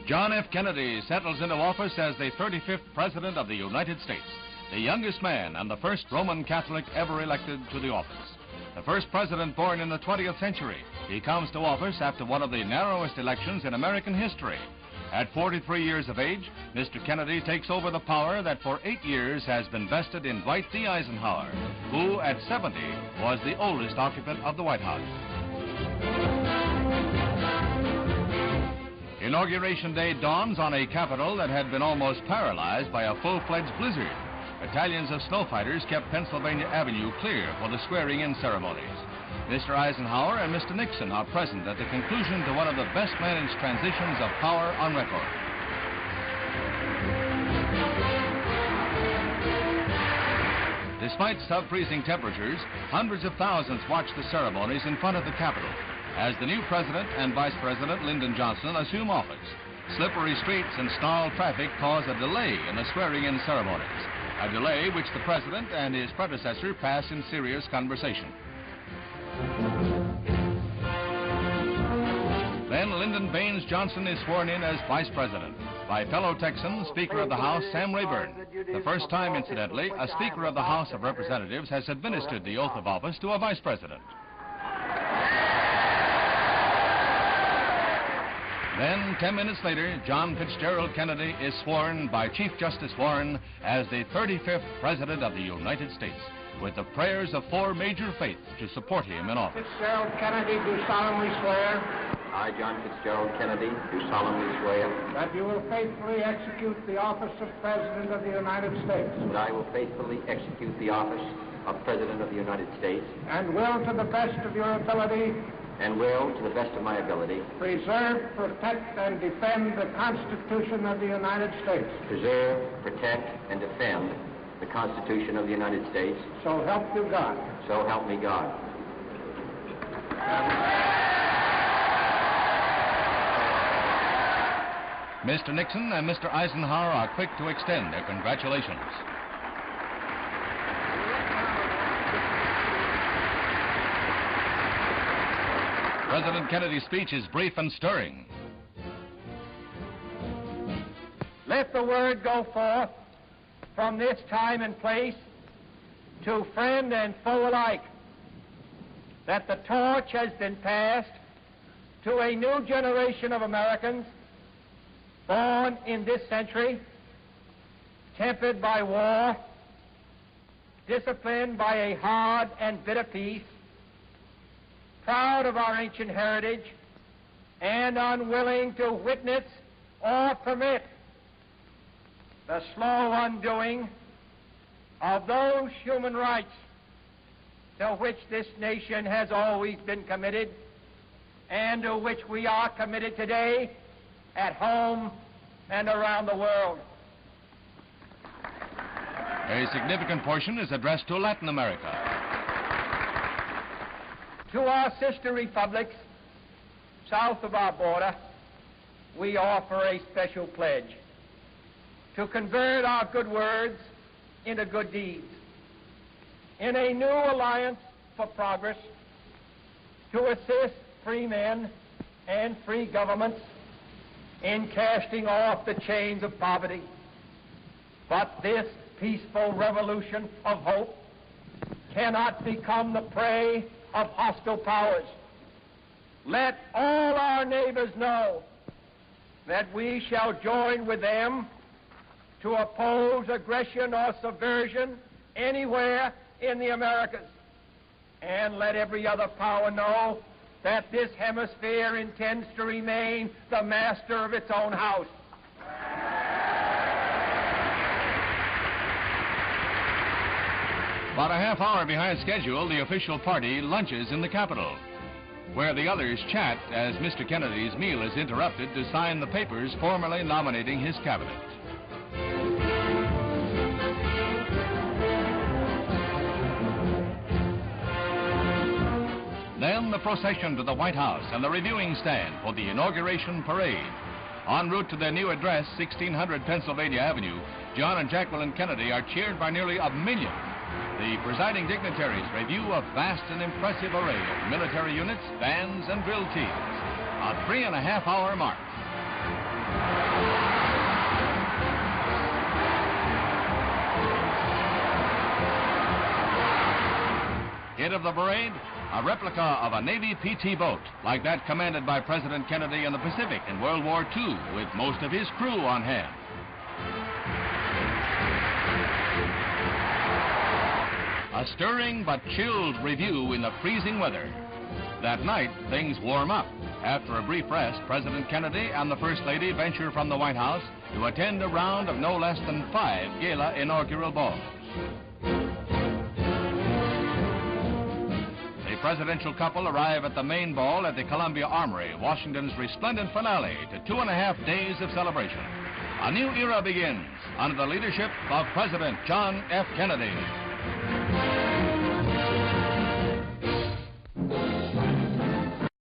John F. Kennedy settles into office as the 35th President of the United States, the youngest man and the first Roman Catholic ever elected to the office. The first president born in the 20th century, he comes to office after one of the narrowest elections in American history. At 43 years of age, Mr. Kennedy takes over the power that for 8 years has been vested in Dwight D. Eisenhower, who at 70 was the oldest occupant of the White House. Inauguration Day dawns on a Capitol that had been almost paralyzed by a full-fledged blizzard. Battalions of snow fighters kept Pennsylvania Avenue clear for the swearing-in ceremonies. Mr. Eisenhower and Mr. Nixon are present at the conclusion to one of the best-managed transitions of power on record. Despite sub-freezing temperatures, hundreds of thousands watched the ceremonies in front of the Capitol as the new President and Vice President Lyndon Johnson assume office. Slippery streets and snarled traffic cause a delay in the swearing-in ceremonies, a delay which the President and his predecessor pass in serious conversation. Then Lyndon Baines Johnson is sworn in as Vice President by fellow Texan, Speaker of the House Sam Rayburn. The first time, incidentally, a Speaker of the House of Representatives has administered the oath of office to a Vice President. Then, 10 minutes later, John Fitzgerald Kennedy is sworn by Chief Justice Warren as the 35th President of the United States, with the prayers of 4 major faiths to support him in office. Fitzgerald Kennedy, do solemnly swear. I, John Fitzgerald Kennedy, do solemnly swear that you will faithfully execute the office of President of the United States. that I will faithfully execute the office of President of the United States And will, to the best of your ability, and will, to the best of my ability, preserve, protect, and defend the Constitution of the United States. preserve, protect, and defend the Constitution of the United States. So help you God. So help me God. Mr. Nixon and Mr. Eisenhower are quick to extend their congratulations. President Kennedy's speech is brief and stirring. Let the word go forth from this time and place to friend and foe alike that the torch has been passed to a new generation of Americans born in this century, tempered by war, disciplined by a hard and bitter peace, proud of our ancient heritage, and unwilling to witness or permit the slow undoing of those human rights to which this nation has always been committed and to which we are committed today at home and around the world. A significant portion is addressed to Latin America. To our sister republics south of our border, we offer a special pledge to convert our good words into good deeds, in a new alliance for progress, to assist free men and free governments in casting off the chains of poverty. But this peaceful revolution of hope cannot become the prey of hostile powers. Let all our neighbors know that we shall join with them to oppose aggression or subversion anywhere in the Americas. And let every other power know that this hemisphere intends to remain the master of its own house. About a half hour behind schedule, the official party lunches in the Capitol, where the others chat as Mr. Kennedy's meal is interrupted to sign the papers formally nominating his cabinet. Then the procession to the White House and the reviewing stand for the inauguration parade. En route to their new address, 1600 Pennsylvania Avenue, John and Jacqueline Kennedy are cheered by nearly 1 million. The presiding dignitaries review a vast and impressive array of military units, bands, and drill teams. A 3.5-hour march. Hit of the parade, a replica of a Navy PT boat, like that commanded by President Kennedy in the Pacific in World War II, with most of his crew on hand. A stirring but chilled review in the freezing weather. That night, things warm up. After a brief rest, President Kennedy and the First Lady venture from the White House to attend a round of no less than 5 gala inaugural balls. The presidential couple arrive at the main ball at the Columbia Armory, Washington's resplendent finale to 2.5 days of celebration. A new era begins under the leadership of President John F. Kennedy.